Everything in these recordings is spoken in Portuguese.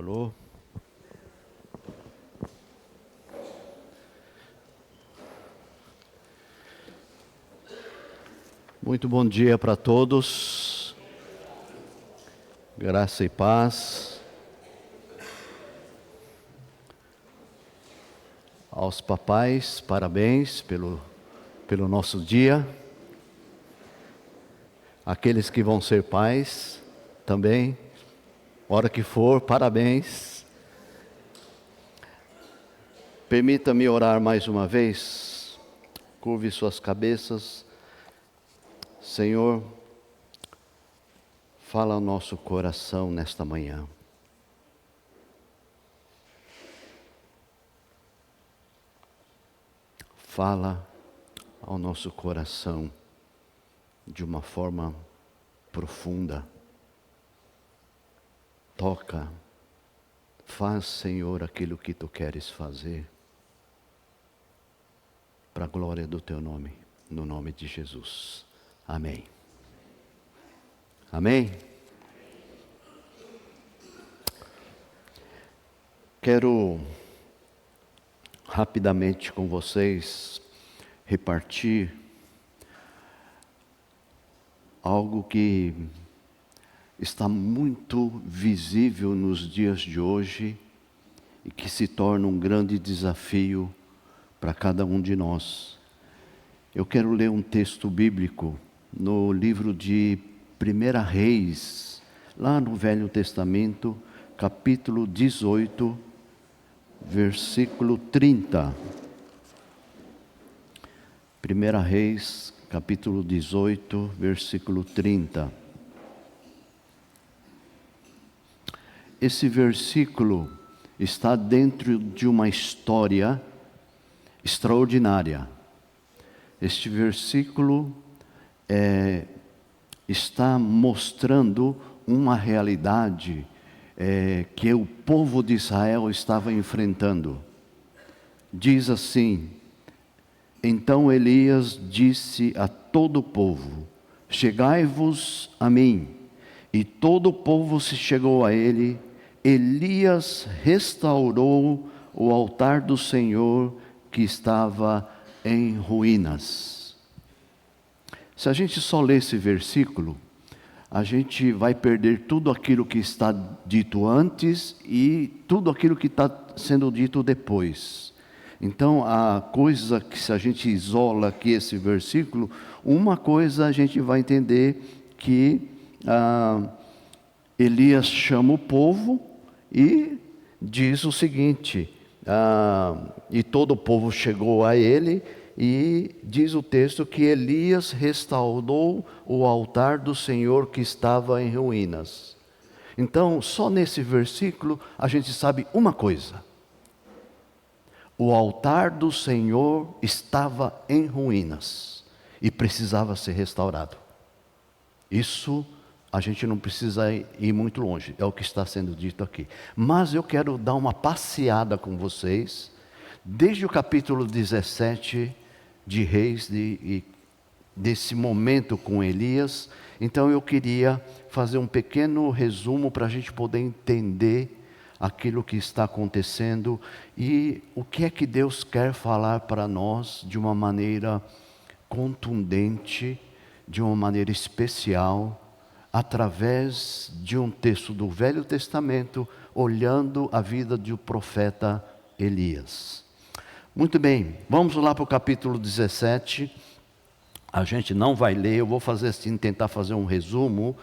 Alô? Muito bom dia para todos. Graça e paz. Aos papais, parabéns pelo nosso dia. Aqueles que vão ser pais, também, hora que for, parabéns. Permita-me orar mais uma vez. Curve suas cabeças. Senhor, fala ao nosso coração nesta manhã. Fala ao nosso coração de uma forma profunda. Toca, faz, Senhor, aquilo que Tu queres fazer, para a glória do Teu nome, no nome de Jesus. Amém. Amém? Quero rapidamente com vocês repartir algo que está muito visível nos dias de hoje e que se torna um grande desafio para cada um de nós. Eu quero ler um texto bíblico no livro de 1 Reis, lá no Velho Testamento, capítulo 18, versículo 30. 1 Reis, capítulo 18, versículo 30. Esse versículo está dentro de uma história extraordinária. Este versículo está mostrando uma realidade que o povo de Israel estava enfrentando. Diz assim: então Elias disse a todo o povo: chegai-vos a mim. E todo o povo se chegou a ele. Elias restaurou o altar do Senhor que estava em ruínas. Se a gente só ler esse versículo, a gente vai perder tudo aquilo que está dito antes e tudo aquilo que está sendo dito depois. Então, a coisa que, se a gente isola aqui esse versículo, uma coisa a gente vai entender que Elias chama o povo e diz o seguinte, e todo o povo chegou a ele, e diz o texto que Elias restaurou o altar do Senhor que estava em ruínas. Então, só nesse versículo a gente sabe uma coisa: o altar do Senhor estava em ruínas e precisava ser restaurado. Isso a gente não precisa ir muito longe, é o que está sendo dito aqui. Mas eu quero dar uma passeada com vocês, desde o capítulo 17 de Reis, desse momento com Elias. Então eu queria fazer um pequeno resumo para a gente poder entender aquilo que está acontecendo e o que é que Deus quer falar para nós de uma maneira contundente, de uma maneira especial, através de um texto do Velho Testamento, olhando a vida do profeta Elias. Muito bem, vamos lá para o capítulo 17. A gente não vai ler, eu vou fazer assim, tentar fazer um resumo.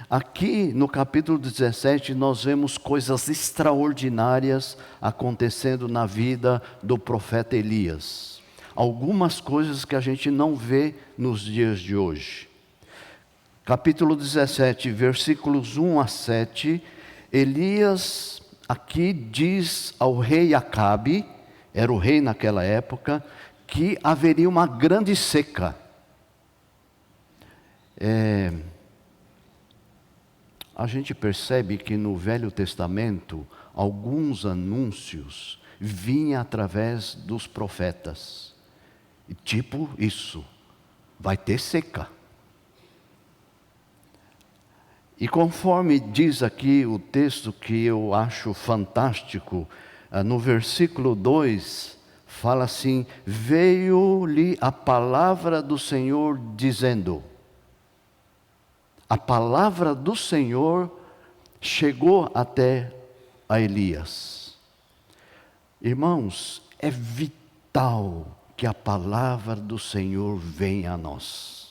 Aqui no capítulo 17 nós vemos coisas extraordinárias acontecendo na vida do profeta Elias. Algumas coisas que a gente não vê nos dias de hoje. Capítulo 17, versículos 1 a 7, Elias aqui diz ao rei Acabe, era o rei naquela época, que haveria uma grande seca. A gente percebe que no Velho Testamento, alguns anúncios vinham através dos profetas. Tipo isso, vai ter seca. E conforme diz aqui o texto que eu acho fantástico, no versículo 2, fala assim: veio-lhe a palavra do Senhor dizendo. A palavra do Senhor chegou até a Elias. Irmãos, é vital que a palavra do Senhor venha a nós.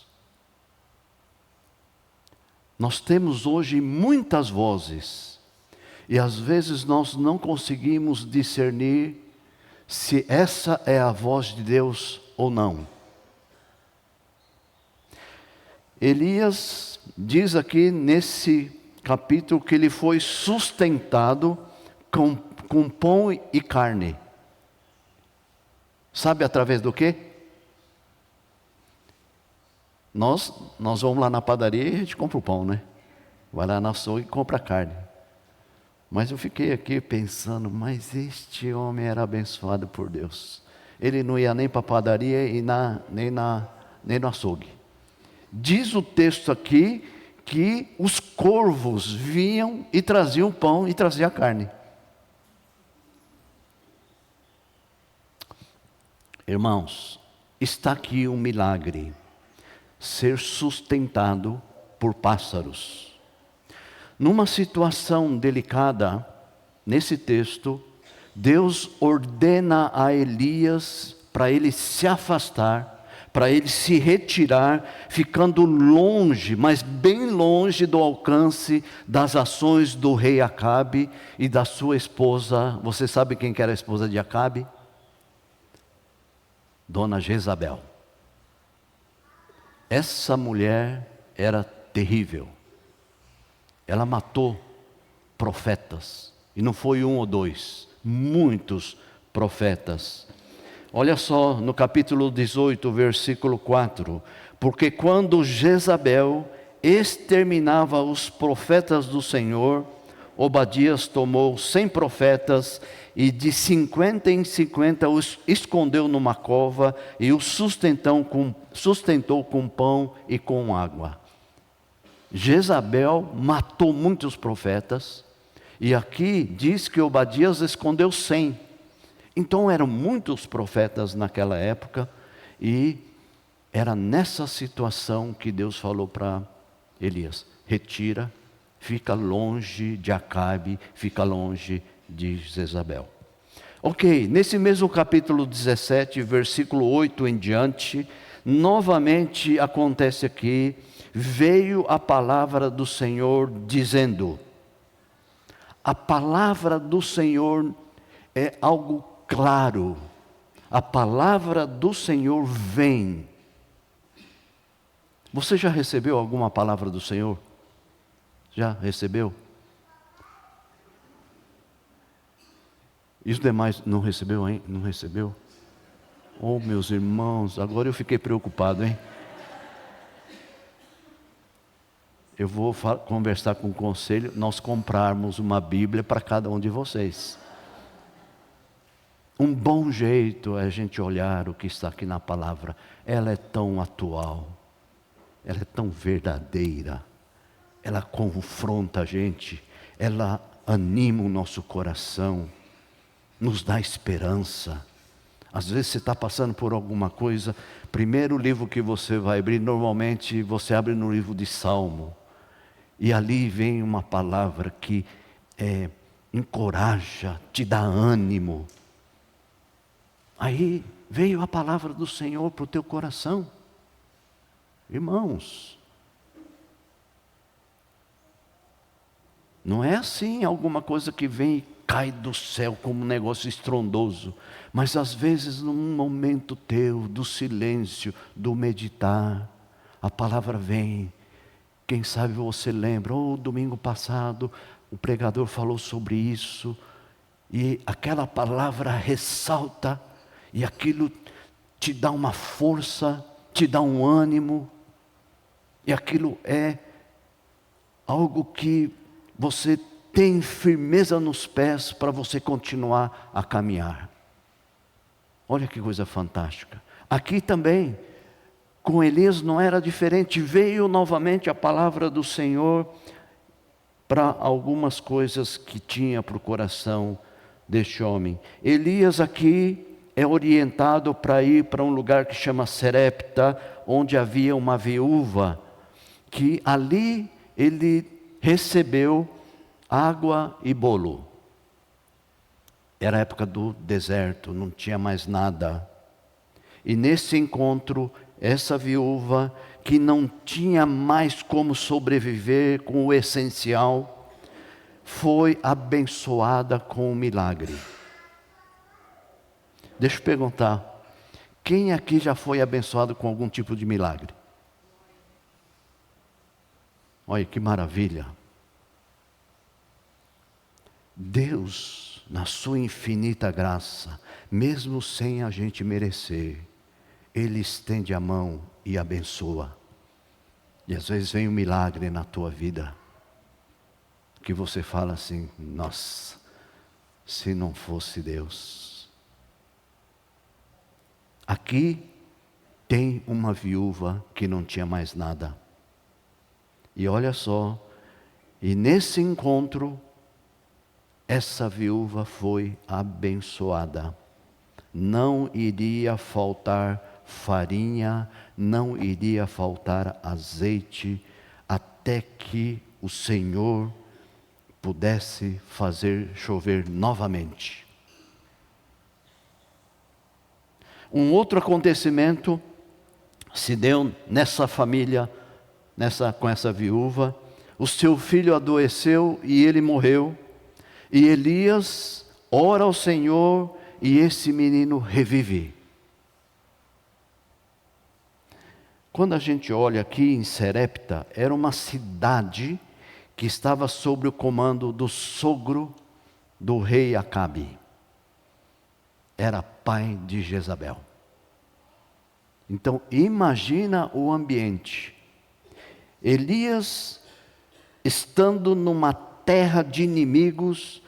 Nós temos hoje muitas vozes, e às vezes nós não conseguimos discernir se essa é a voz de Deus ou não. Elias diz aqui nesse capítulo que ele foi sustentado com pão e carne. Sabe através do quê? Nós vamos lá na padaria e a gente compra o pão, né? Vai lá na açougue e compra a carne. Mas eu fiquei aqui pensando, mas este homem era abençoado por Deus. Ele não ia nem para a padaria e nem no açougue. Diz o texto aqui que os corvos vinham e traziam pão e traziam carne. Irmãos, está aqui um milagre. Ser sustentado por pássaros. Numa situação delicada, nesse texto, Deus ordena a Elias para ele se afastar, para ele se retirar, ficando longe, mas bem longe do alcance das ações do rei Acabe e da sua esposa. Você sabe quem que era a esposa de Acabe? Dona Jezabel. Essa mulher era terrível. Ela matou profetas. E não foi um ou dois, muitos profetas. Olha só no capítulo 18, versículo 4. Porque quando Jezabel exterminava os profetas do Senhor, Obadias tomou 100 profetas e de 50 em 50 os escondeu numa cova e os sustentou com pão e com água. Jezabel matou muitos profetas e aqui diz que Obadias escondeu 100. Então eram muitos profetas naquela época e era nessa situação que Deus falou para Elias: retira, fica longe de Acabe, fica longe de Jezabel. Ok, nesse mesmo capítulo 17, versículo 8 em diante, novamente acontece aqui: veio a palavra do Senhor dizendo. A palavra do Senhor é algo claro. A palavra do Senhor vem. Você já recebeu alguma palavra do Senhor? Já recebeu? E os demais não recebeu, hein? Não recebeu? Oh, meus irmãos, agora eu fiquei preocupado, hein? Eu vou conversar com o conselho, nós comprarmos uma Bíblia para cada um de vocês. Um bom jeito é a gente olhar o que está aqui na palavra. Ela é tão atual, ela é tão verdadeira, ela confronta a gente, ela anima o nosso coração, nos dá esperança. Às vezes você está passando por alguma coisa, primeiro livro que você vai abrir, normalmente você abre no livro de Salmo, e ali vem uma palavra que encoraja, te dá ânimo. Aí veio a palavra do Senhor para o teu coração. Irmãos, não é assim alguma coisa que vem e cai do céu como um negócio estrondoso, mas às vezes num momento teu, do silêncio, do meditar, a palavra vem. Quem sabe você lembra, domingo passado o pregador falou sobre isso, e aquela palavra ressalta, e aquilo te dá uma força, te dá um ânimo, e aquilo é algo que você tem firmeza nos pés para você continuar a caminhar. Olha que coisa fantástica. Aqui também, com Elias não era diferente. Veio novamente a palavra do Senhor para algumas coisas que tinha para o coração deste homem. Elias aqui é orientado para ir para um lugar que chama Serepta, onde havia uma viúva, que ali ele recebeu água e bolo. Era a época do deserto, não tinha mais nada. E nesse encontro, essa viúva, que não tinha mais como sobreviver com o essencial, foi abençoada com um milagre. Deixa eu perguntar, quem aqui já foi abençoado com algum tipo de milagre? Olha que maravilha. Deus, na sua infinita graça, mesmo sem a gente merecer, Ele estende a mão e abençoa. E às vezes vem um milagre na tua vida, que você fala assim: nossa, se não fosse Deus. Aqui tem uma viúva que não tinha mais nada. E olha só, e nesse encontro, essa viúva foi abençoada. Não iria faltar farinha, não iria faltar azeite, até que o Senhor pudesse fazer chover novamente. Um outro acontecimento se deu nessa família, com essa viúva. O seu filho adoeceu e ele morreu. E Elias ora ao Senhor e esse menino revive. Quando a gente olha aqui em Serepta, era uma cidade que estava sob o comando do sogro do rei Acabe. Era pai de Jezabel. Então imagina o ambiente. Elias estando numa terra de inimigos,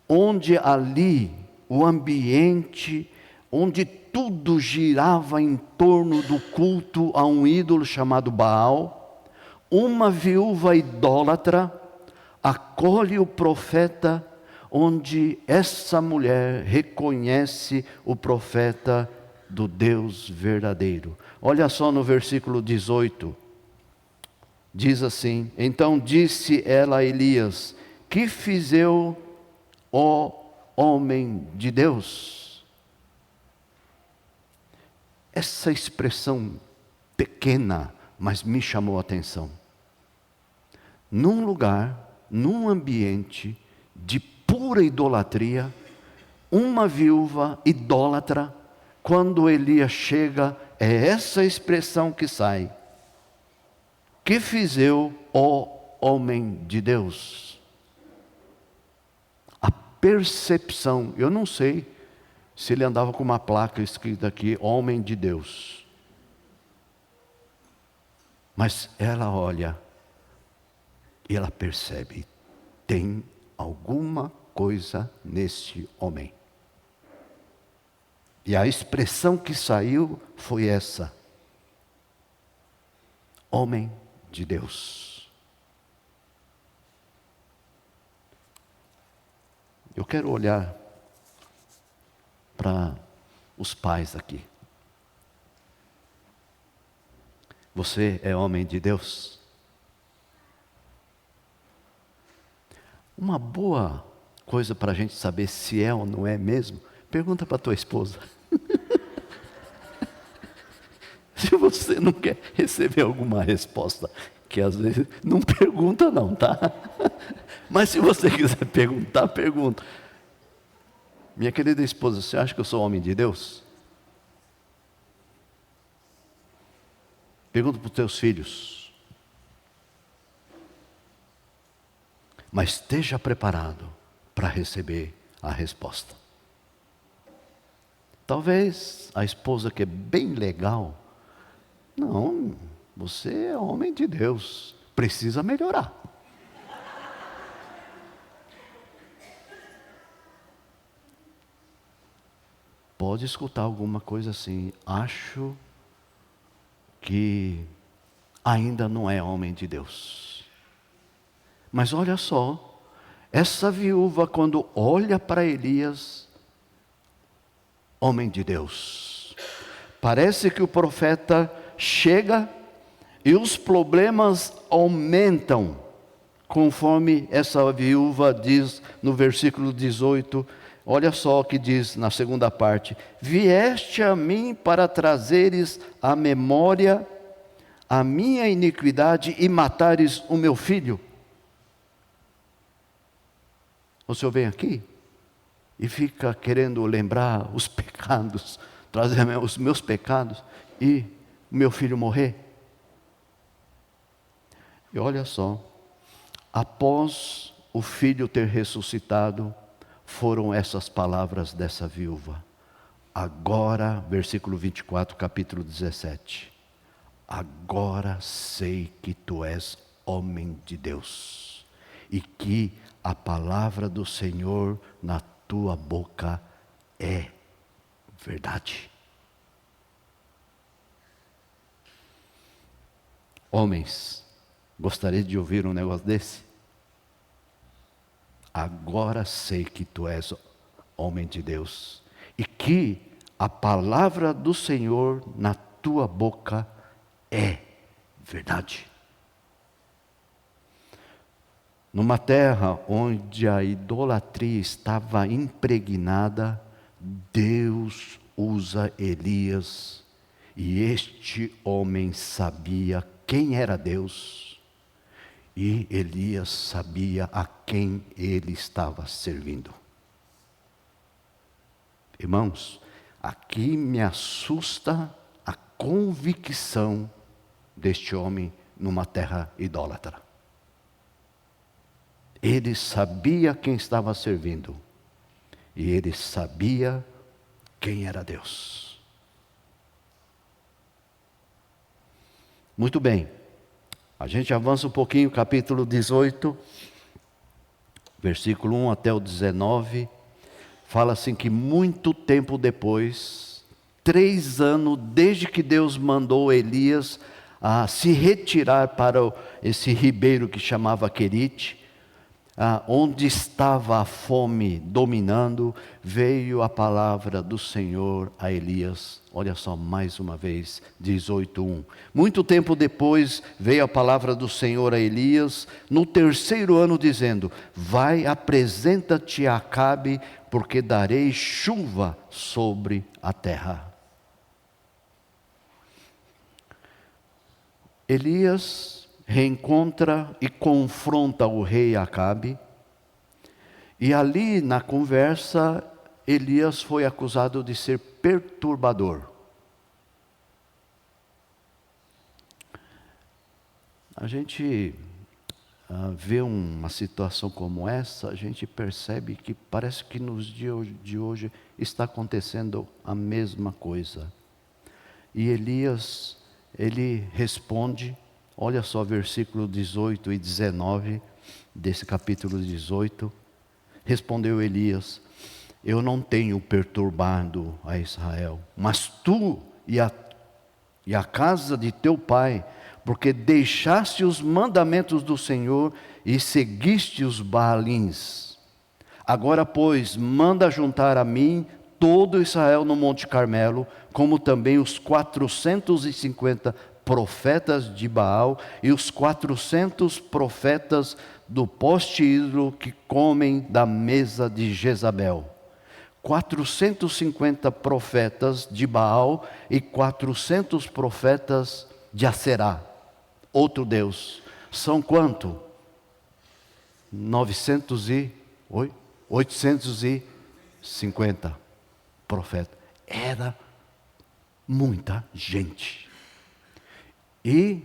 onde ali o ambiente, onde tudo girava em torno do culto a um ídolo chamado Baal, uma viúva idólatra acolhe o profeta, onde essa mulher reconhece o profeta do Deus verdadeiro. Olha só no versículo 18, diz assim: então disse ela a Elias: que fiz eu, ó homem de Deus? Essa expressão pequena, mas me chamou a atenção. Num lugar, num ambiente de pura idolatria, uma viúva idólatra, quando Elias chega, é essa expressão que sai: que fiz eu, ó homem de Deus? A percepção, eu não sei se ele andava com uma placa escrita aqui, homem de Deus. Mas ela olha e ela percebe, tem alguma coisa nesse homem. E a expressão que saiu foi essa: homem de Deus. Eu quero olhar para os pais aqui. Você é homem de Deus? Uma boa coisa para a gente saber se é ou não é mesmo, pergunta para a tua esposa. Se você não quer receber alguma resposta, que às vezes não pergunta não, tá? Mas se você quiser perguntar, pergunta. Minha querida esposa, você acha que eu sou homem de Deus? Pergunta para os teus filhos. Mas esteja preparado para receber a resposta. Talvez a esposa que é bem legal, não, você é homem de Deus, precisa melhorar. Pode escutar alguma coisa assim: acho que ainda não é homem de Deus. Mas olha só, essa viúva, quando olha para Elias, homem de Deus, parece que o profeta chega e os problemas aumentam, conforme essa viúva diz no versículo 18. Olha só o que diz na segunda parte: vieste a mim para trazeres à memória a minha iniquidade e matares o meu filho. O senhor vem aqui e fica querendo lembrar os pecados, trazer os meus pecados e meu filho morrer. E olha só, após o filho ter ressuscitado, foram essas palavras dessa viúva. Agora, versículo 24, capítulo 17. Agora sei que tu és homem de Deus, e que a palavra do Senhor na tua boca é verdade. Homens, gostaria de ouvir um negócio desse? Agora sei que tu és homem de Deus, e que a palavra do Senhor na tua boca é verdade. Numa terra onde a idolatria estava impregnada, Deus usa Elias, e este homem sabia quem era Deus, e Elias sabia a quem ele estava servindo. Irmãos, aqui me assusta a convicção deste homem numa terra idólatra. Ele sabia quem estava servindo, e ele sabia quem era Deus. Muito bem, a gente avança um pouquinho, capítulo 18, versículo 1 até o 19, fala assim que muito tempo depois, 3 anos desde que Deus mandou Elias a se retirar para esse ribeiro que chamava Querite, onde estava a fome dominando, veio a palavra do Senhor a Elias. Olha só, mais uma vez, 18:1. Muito tempo depois veio a palavra do Senhor a Elias, no 3º ano, dizendo: vai, apresenta-te a Acabe, porque darei chuva sobre a terra. Elias reencontra e confronta o rei Acabe, e ali na conversa, Elias foi acusado de ser perturbador. A gente vê uma situação como essa, a gente percebe que parece que nos dias de hoje está acontecendo a mesma coisa. E Elias, ele responde. Olha só, versículo 18 e 19, desse capítulo 18. Respondeu Elias: eu não tenho perturbado a Israel, mas tu e a casa de teu pai, porque deixaste os mandamentos do Senhor e seguiste os Baalins. Agora, pois, manda juntar a mim todo Israel no Monte Carmelo, como também os 450 profetas de Baal e os 400 profetas do poste ídolo que comem da mesa de Jezabel. 450 profetas de Baal e 400 profetas de Aserá, outro Deus. São quanto? 850 profetas. Era muita gente. E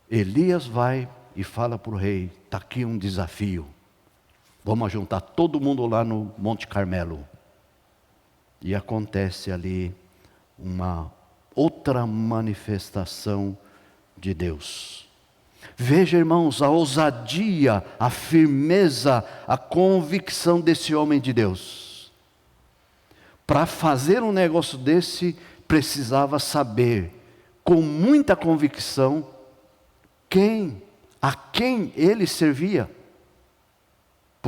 Elias vai e fala para o rei: está aqui um desafio, vamos juntar todo mundo lá no Monte Carmelo. E acontece ali uma outra manifestação de Deus. Veja, irmãos, a ousadia, a firmeza, a convicção desse homem de Deus. Para fazer um negócio desse, precisava saber com muita convicção a quem ele servia.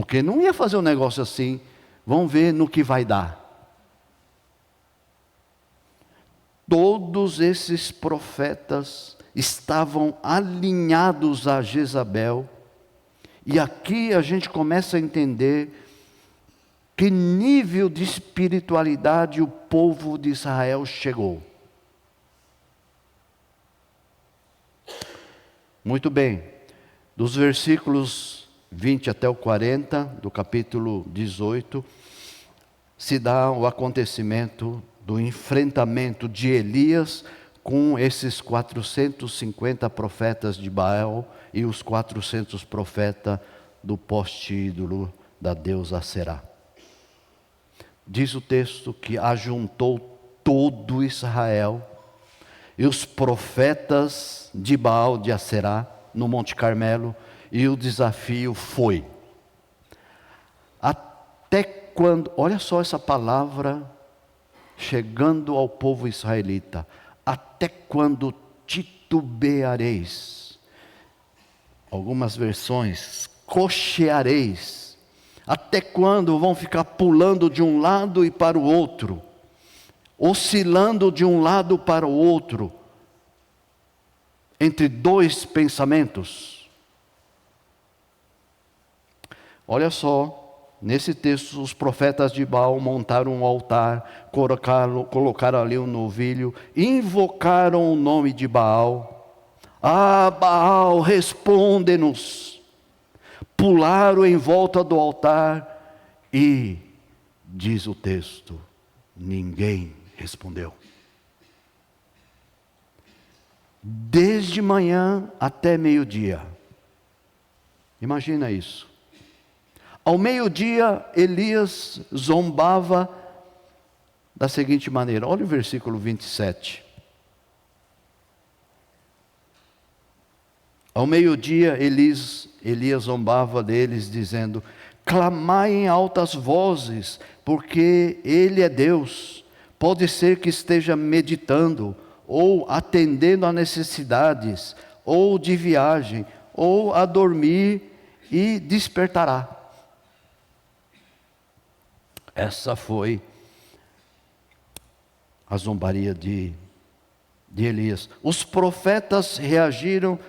Porque não ia fazer um negócio assim, vamos ver no que vai dar. Todos esses profetas estavam alinhados a Jezabel. E aqui a gente começa a entender que nível de espiritualidade o povo de Israel chegou. Muito bem, dos versículos 20 até o 40, do capítulo 18, se dá o acontecimento do enfrentamento de Elias com esses 450 profetas de Baal e os 400 profetas do poste-ídolo da deusa Aserá. Diz o texto que ajuntou todo Israel e os profetas de Baal de Aserá no Monte Carmelo, e o desafio foi: até quando, olha só essa palavra chegando ao povo israelita, até quando titubeareis? Algumas versões, cocheareis. Até quando vão ficar pulando de um lado e para o outro, oscilando de um lado para o outro, entre dois pensamentos? Olha só, nesse texto, os profetas de Baal montaram um altar, colocaram ali um novilho, invocaram o nome de Baal. Ah, Baal, responde-nos. Pularam em volta do altar e, diz o texto, ninguém respondeu. Desde manhã até meio-dia. Imagina isso. Ao meio-dia, Elias zombava da seguinte maneira. Olha o versículo 27. Ao meio-dia, Elias zombava deles, dizendo: clamai em altas vozes, porque Ele é Deus. Pode ser que esteja meditando, ou atendendo a necessidades, ou de viagem, ou a dormir, e despertará. Essa foi a zombaria de Elias. Os profetas reagiram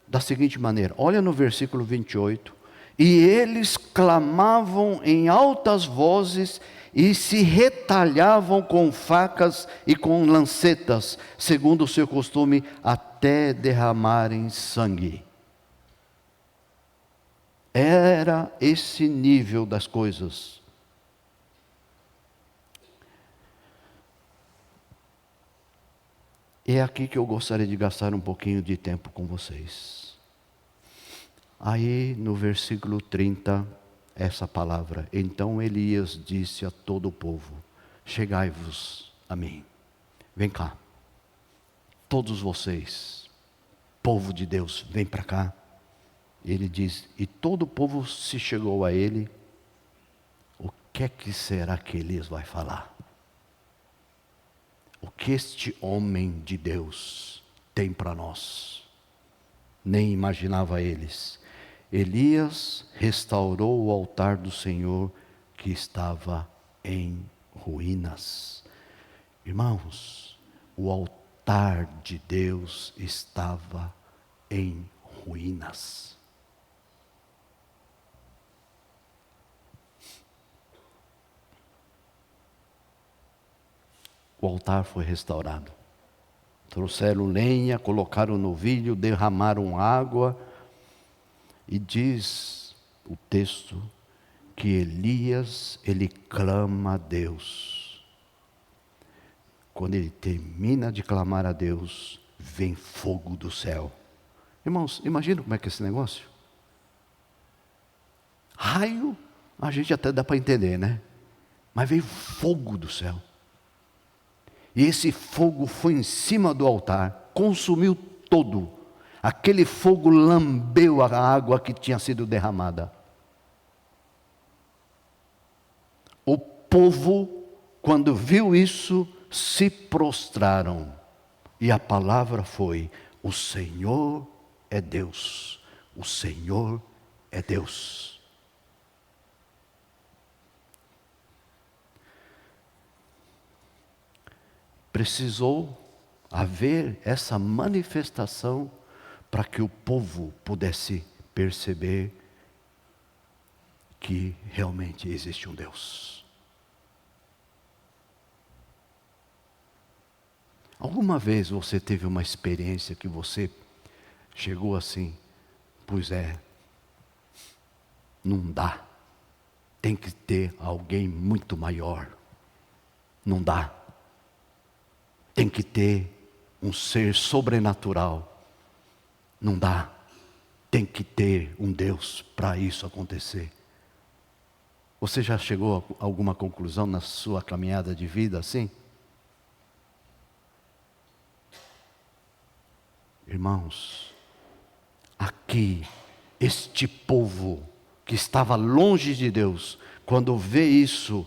da seguinte maneira, olha no versículo 28, e eles clamavam em altas vozes e se retalhavam com facas e com lancetas, segundo o seu costume, até derramarem sangue. Era esse nível das coisas. É aqui que eu gostaria de gastar um pouquinho de tempo com vocês. Aí no versículo 30, essa palavra: então Elias disse a todo o povo: chegai-vos a mim. Vem cá. Todos vocês, povo de Deus, vem para cá. Ele diz, e todo o povo se chegou a ele. O que é que será que Elias vai falar? O que este homem de Deus tem para nós? Nem imaginava eles. Elias restaurou o altar do Senhor que estava em ruínas. Irmãos, o altar de Deus estava em ruínas. O altar foi restaurado. Trouxeram lenha, colocaram no novilho, derramaram água. E diz o texto que Elias, ele clama a Deus. Quando ele termina de clamar a Deus, vem fogo do céu. Irmãos, imagina como é que é esse negócio? Raio, a gente até dá para entender, né? Mas veio fogo do céu. E esse fogo foi em cima do altar, consumiu todo. Aquele fogo lambeu a água que tinha sido derramada. O povo, quando viu isso, se prostraram. E a palavra foi: o Senhor é Deus. O Senhor é Deus. precisou haver essa manifestação para que o povo pudesse perceber que realmente existe um Deus. Alguma vez você teve uma experiência que você chegou assim, pois é, não dá, tem que ter alguém muito maior, não dá, tem que ter um ser sobrenatural, não dá, tem que ter um Deus para isso acontecer. Você já chegou a alguma conclusão na sua caminhada de vida assim? Irmãos, aqui, este povo que estava longe de Deus, quando vê isso,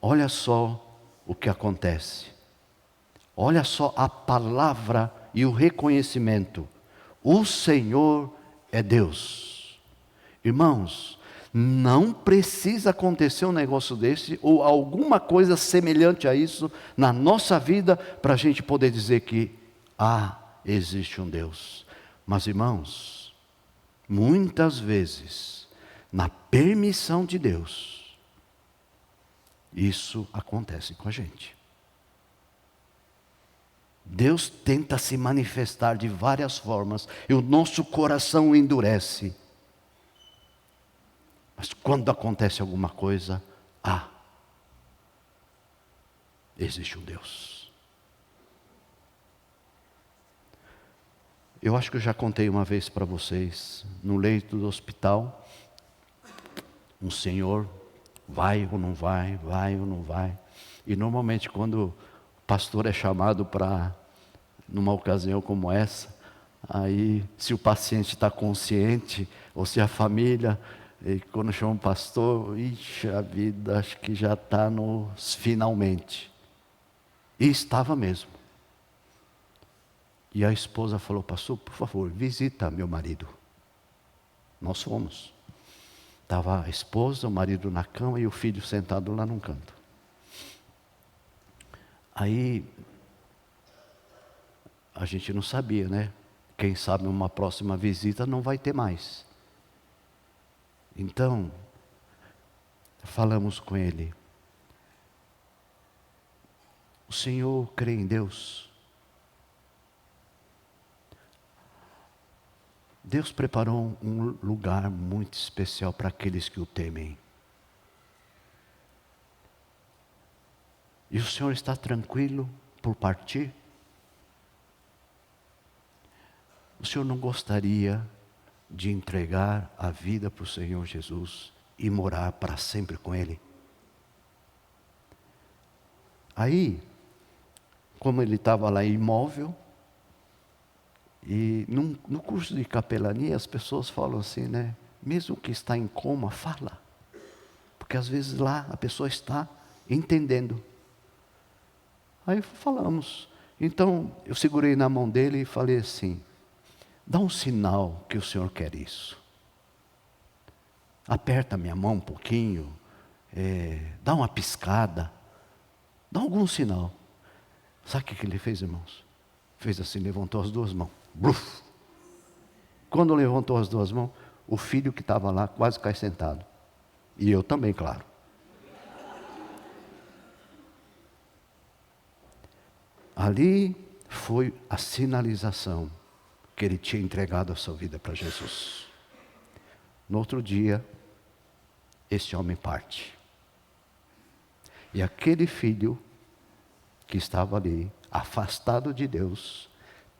olha só o que acontece. Olha só a palavra e o reconhecimento. O Senhor é Deus. Irmãos, não precisa acontecer um negócio desse ou alguma coisa semelhante a isso na nossa vida para a gente poder dizer que existe um Deus. Mas irmãos, muitas vezes, na permissão de Deus, isso acontece com a gente. Deus tenta se manifestar de várias formas e o nosso coração endurece. Mas quando acontece alguma coisa, existe um Deus. Eu acho que eu já contei uma vez para vocês, no leito do hospital, um senhor, vai ou não vai, vai ou não vai. E normalmente quando o pastor é chamado para, numa ocasião como essa, aí se o paciente está consciente, ou se a família, e quando chama o pastor, ixi, a vida acho que já está nos finalmente. E estava mesmo. E a esposa falou, pastor, por favor, visita meu marido. Nós fomos. Estava a esposa, o marido na cama e o filho sentado lá num canto. Aí, a gente não sabia, né? Quem sabe uma próxima visita não vai ter mais. Então, falamos com ele. O senhor crê em Deus? Deus preparou um lugar muito especial para aqueles que o temem. E o senhor está tranquilo por partir? O senhor não gostaria de entregar a vida para o Senhor Jesus e morar para sempre com Ele? Aí, como ele estava lá imóvel, e no curso de capelania as pessoas falam assim, né? Mesmo que está em coma, fala. Porque às vezes lá a pessoa está entendendo. Aí falamos. Então eu segurei na mão dele e falei assim, dá um sinal que o senhor quer isso. Aperta minha mão um pouquinho, dá uma piscada, dá algum sinal. Sabe o que ele fez, irmãos? Fez assim, levantou as duas mãos. Bruf. Quando levantou as duas mãos, o filho que estava lá quase cai sentado. E eu também, claro. Ali foi a sinalização que ele tinha entregado a sua vida para Jesus. No outro dia, esse homem parte. E aquele filho que estava ali, afastado de Deus,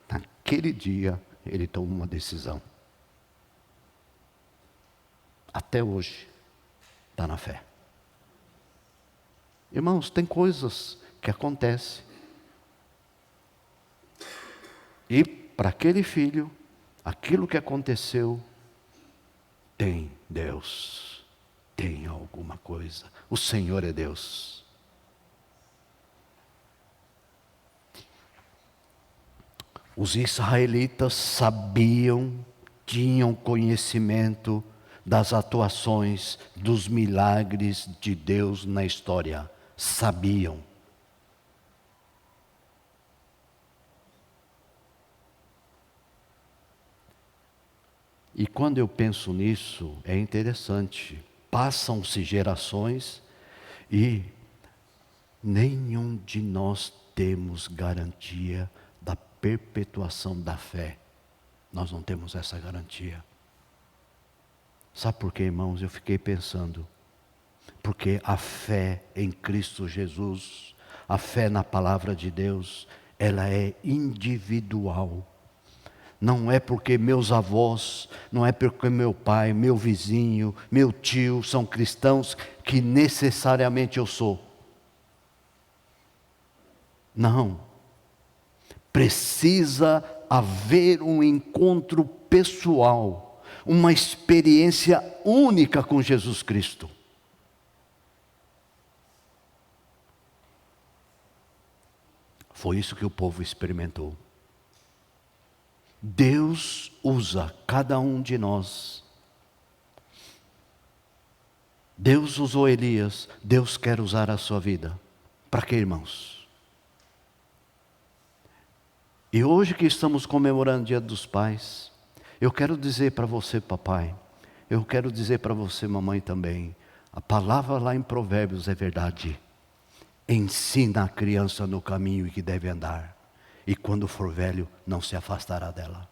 naquele dia ele tomou uma decisão. Até hoje, está na fé. Irmãos, tem coisas que acontecem. E para aquele filho, aquilo que aconteceu, tem Deus, tem alguma coisa. O Senhor é Deus. Os israelitas sabiam, tinham conhecimento das atuações, dos milagres de Deus na história. Sabiam. E quando eu penso nisso, é interessante. Passam-se gerações e nenhum de nós temos garantia da perpetuação da fé. Nós não temos essa garantia. Sabe por quê, irmãos? Eu fiquei pensando. Porque a fé em Cristo Jesus, a fé na palavra de Deus, ela é individual. Não é porque meus avós, não é porque meu pai, meu vizinho, meu tio são cristãos que necessariamente eu sou. Não. Precisa haver um encontro pessoal, uma experiência única com Jesus Cristo. Foi isso que o povo experimentou. Deus usa cada um de nós. Deus usou Elias, Deus quer usar a sua vida. Para quê, irmãos? E hoje que estamos comemorando o Dia dos Pais, eu quero dizer para você, papai, eu quero dizer para você, mamãe também, a palavra lá em Provérbios é verdade. Ensina a criança no caminho que deve andar, e quando for velho, não se afastará dela.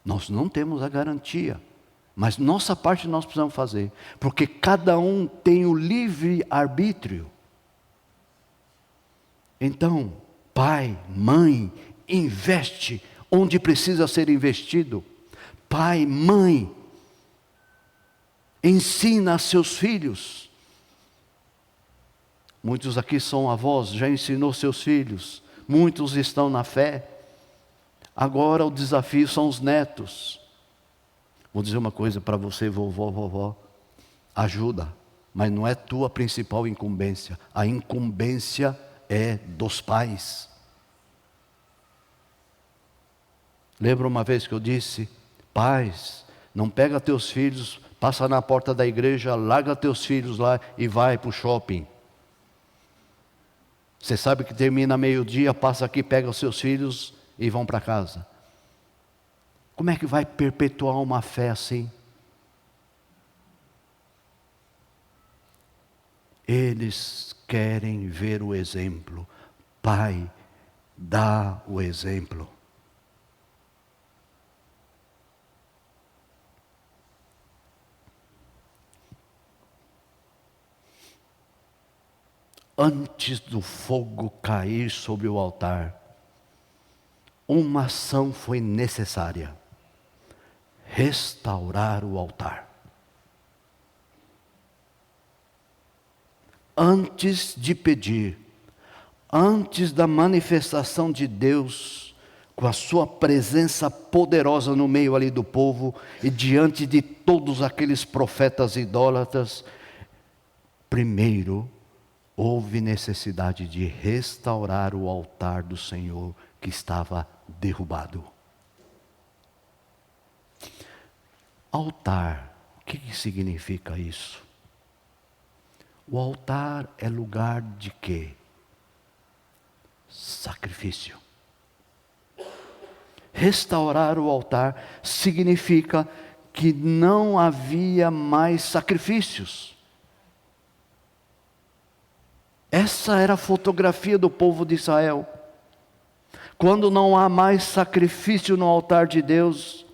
Nós não temos a garantia, mas nossa parte nós precisamos fazer, porque cada um tem o livre arbítrio. Então, pai, mãe, investe onde precisa ser investido. Pai, mãe, ensina a seus filhos. Muitos aqui são avós, já ensinou seus filhos. Muitos estão na fé. Agora o desafio são os netos. Vou dizer uma coisa para você, vovó. Ajuda, mas não é tua principal incumbência. A incumbência é dos pais. Lembra uma vez que eu disse, pais, não pega teus filhos, passa na porta da igreja, larga teus filhos lá e vai para o shopping. Você sabe que termina meio-dia, passa aqui, pega os seus filhos e vão para casa. Como é que vai perpetuar uma fé assim? Eles querem ver o exemplo. Pai, dá o exemplo. Antes do fogo cair sobre o altar, uma ação foi necessária: restaurar o altar. Antes de pedir, antes da manifestação de Deus, com a sua presença poderosa no meio ali do povo, e diante de todos aqueles profetas idólatras, primeiro, houve necessidade de restaurar o altar do Senhor que estava derrubado. Altar, o que significa isso? O altar é lugar de quê? Sacrifício. Restaurar o altar significa que não havia mais sacrifícios. Essa era a fotografia do povo de Israel. Quando não há mais sacrifício no altar de Deus,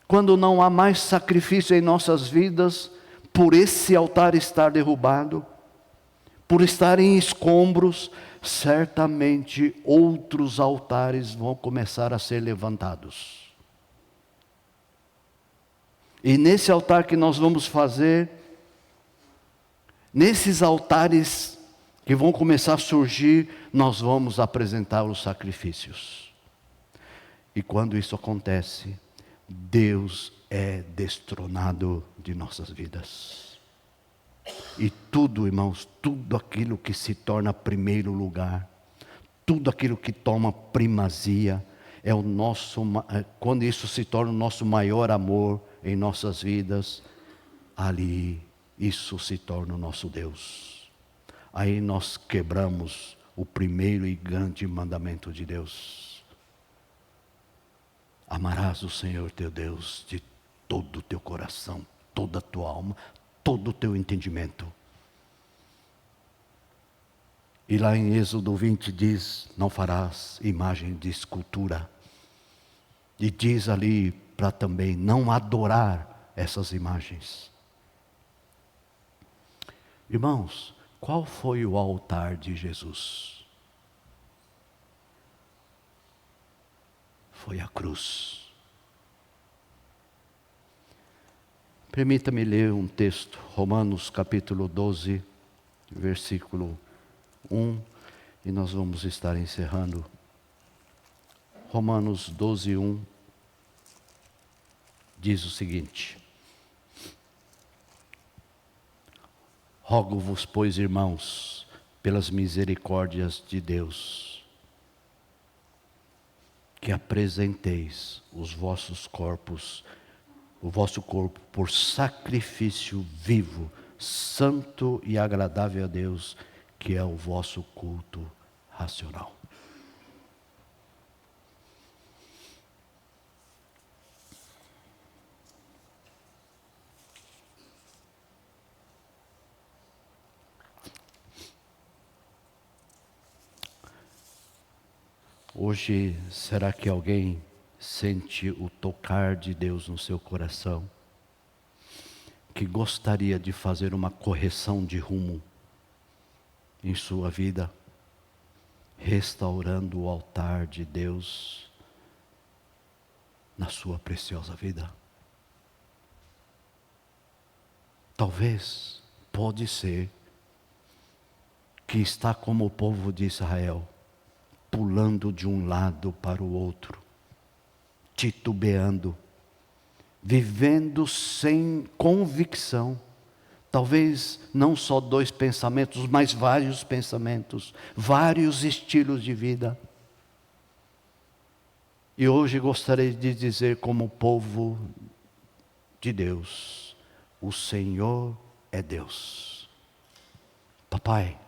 quando não há mais sacrifício em nossas vidas, por esse altar estar derrubado, por estar em escombros, certamente outros altares vão começar a ser levantados. E nesse altar que nós vamos fazer, nesses altares que vão começar a surgir, nós vamos apresentar os sacrifícios. E quando isso acontece, Deus é destronado de nossas vidas. E tudo, irmãos, tudo aquilo que se torna primeiro lugar, tudo aquilo que toma primazia, é o nosso, quando isso se torna o nosso maior amor em nossas vidas, ali isso se torna o nosso Deus. Aí nós quebramos o primeiro e grande mandamento de Deus. Amarás o Senhor teu Deus de todo o teu coração, toda a tua alma, todo o teu entendimento. E lá em Êxodo 20 diz, não farás imagem de escultura. E diz ali para também não adorar essas imagens. Irmãos, qual foi o altar de Jesus? Foi a cruz. Permita-me ler um texto, Romanos capítulo 12, versículo 1, e nós vamos estar encerrando. Romanos 12, 1, diz o seguinte: Rogo-vos, pois, irmãos, pelas misericórdias de Deus, que apresenteis os vossos corpos, o vosso corpo por sacrifício vivo, santo e agradável a Deus, que é o vosso culto racional. Hoje, será que alguém sente o tocar de Deus no seu coração? Que gostaria de fazer uma correção de rumo em sua vida, restaurando o altar de Deus na sua preciosa vida? Talvez, pode ser, que está como o povo de Israel, pulando de um lado para o outro, titubeando, vivendo sem convicção. Talvez não só 2 pensamentos, mas vários pensamentos, vários estilos de vida. E hoje gostaria de dizer como povo de Deus, o Senhor é Deus. Papai,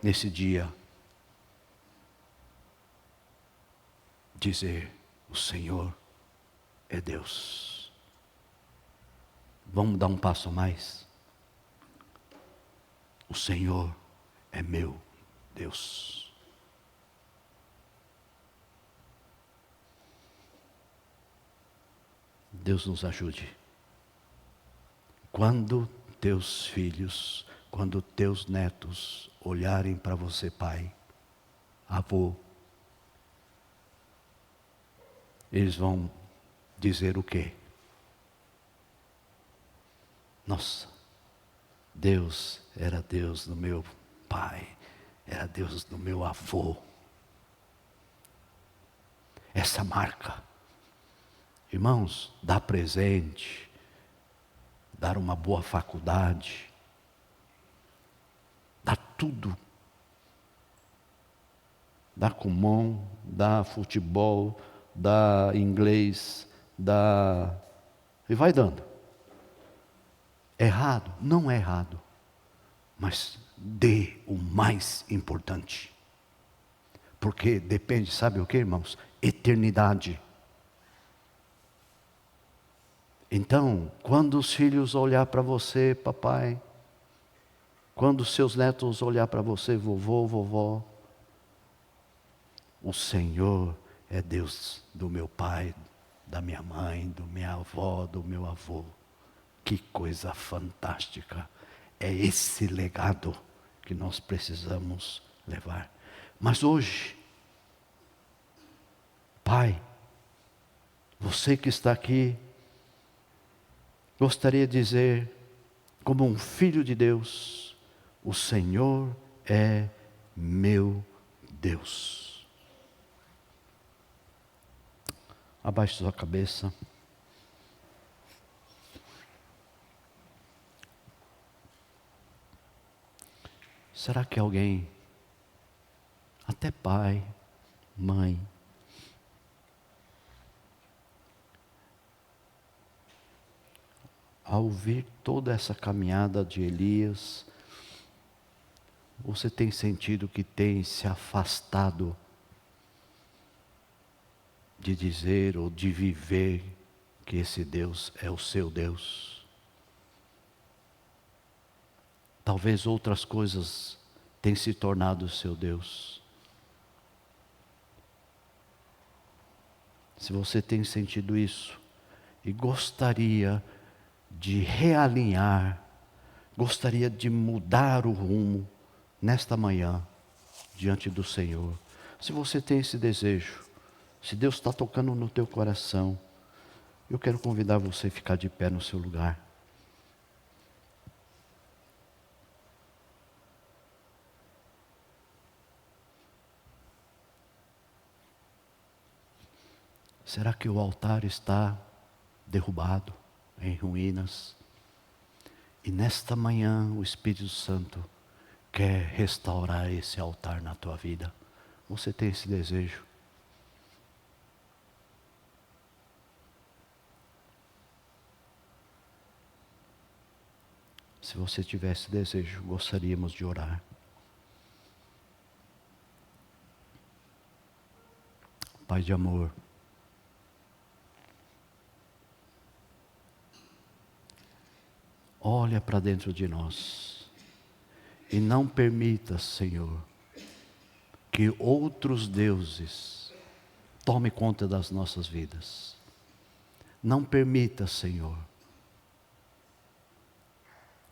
nesse dia, dizer, o Senhor é Deus. Vamos dar um passo a mais? O Senhor é meu Deus. Deus nos ajude. Quando teus filhos, quando teus netos olharem para você, pai, avô, eles vão dizer o quê? Nossa, Deus era Deus do meu pai, era Deus do meu avô. Essa marca, irmãos, dar presente, dar uma boa faculdade, dar tudo, dar Kumon, dar futebol, dar inglês, dar... e vai dando. Errado? Não é errado. Mas dê o mais importante. Porque depende, sabe o que, irmãos? Eternidade. Então, quando os filhos olhar para você, papai, quando os seus netos olhar para você, vovô, vovó, o Senhor é Deus do meu pai, da minha mãe, do minha avó, do meu avô. Que coisa fantástica. É esse legado que nós precisamos levar. Mas hoje, pai, você que está aqui, gostaria de dizer, como um filho de Deus, o Senhor é meu Deus. Abaixe sua cabeça. Será que alguém, até pai, mãe, ao ouvir toda essa caminhada de Elias, você tem sentido que tem se afastado de dizer ou de viver que esse Deus é o seu Deus. Talvez outras coisas tenham se tornado o seu Deus. Se você tem sentido isso e gostaria de realinhar, gostaria de mudar o rumo nesta manhã diante do Senhor. Se você tem esse desejo, se Deus está tocando no teu coração, eu quero convidar você a ficar de pé no seu lugar. Será que o altar está derrubado, em ruínas? E nesta manhã o Espírito Santo quer restaurar esse altar na tua vida. Você tem esse desejo? Se você tiver esse desejo, gostaríamos de orar. Pai de amor, olha para dentro de nós e não permita, Senhor, que outros deuses tomem conta das nossas vidas. Não permita, Senhor,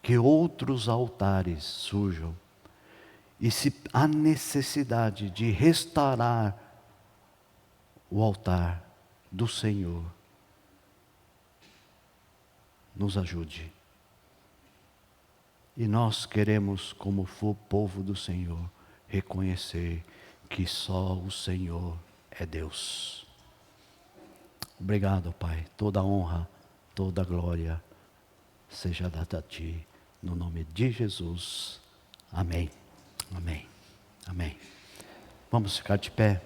que outros altares surjam. E se há necessidade de restaurar o altar do Senhor, nos ajude. E nós queremos, como povo do Senhor, reconhecer que só o Senhor é Deus. Obrigado, Pai. Toda a honra, toda a glória seja dada a Ti. No nome de Jesus. Amém. Amém. Amém. Vamos ficar de pé.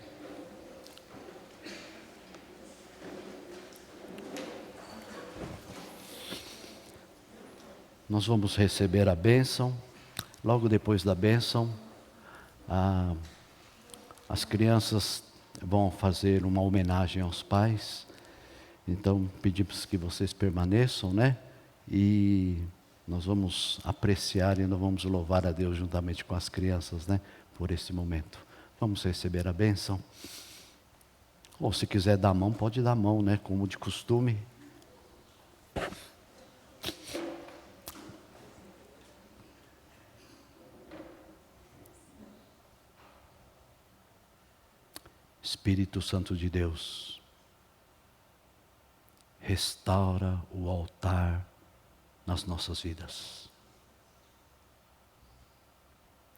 Nós vamos receber a bênção. Logo depois da bênção, as crianças vão fazer uma homenagem aos pais. Então pedimos que vocês permaneçam, né? E nós vamos apreciar e nós vamos louvar a Deus juntamente com as crianças, né? Por esse momento. Vamos receber a bênção. Ou se quiser dar a mão, pode dar a mão, né? Como de costume. Espírito Santo de Deus, restaura o altar nas nossas vidas.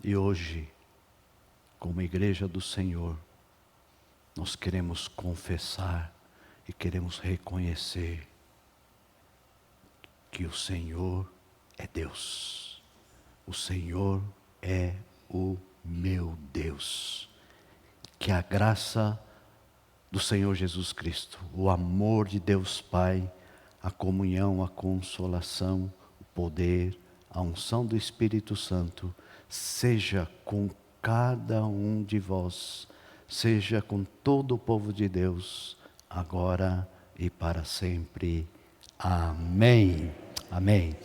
E hoje, como igreja do Senhor, nós queremos confessar e queremos reconhecer que o Senhor é Deus. O Senhor é o meu Deus. Que a graça do Senhor Jesus Cristo, o amor de Deus Pai, a comunhão, a consolação, o poder, a unção do Espírito Santo, seja com cada um de vós, seja com todo o povo de Deus, agora e para sempre. Amém. Amém.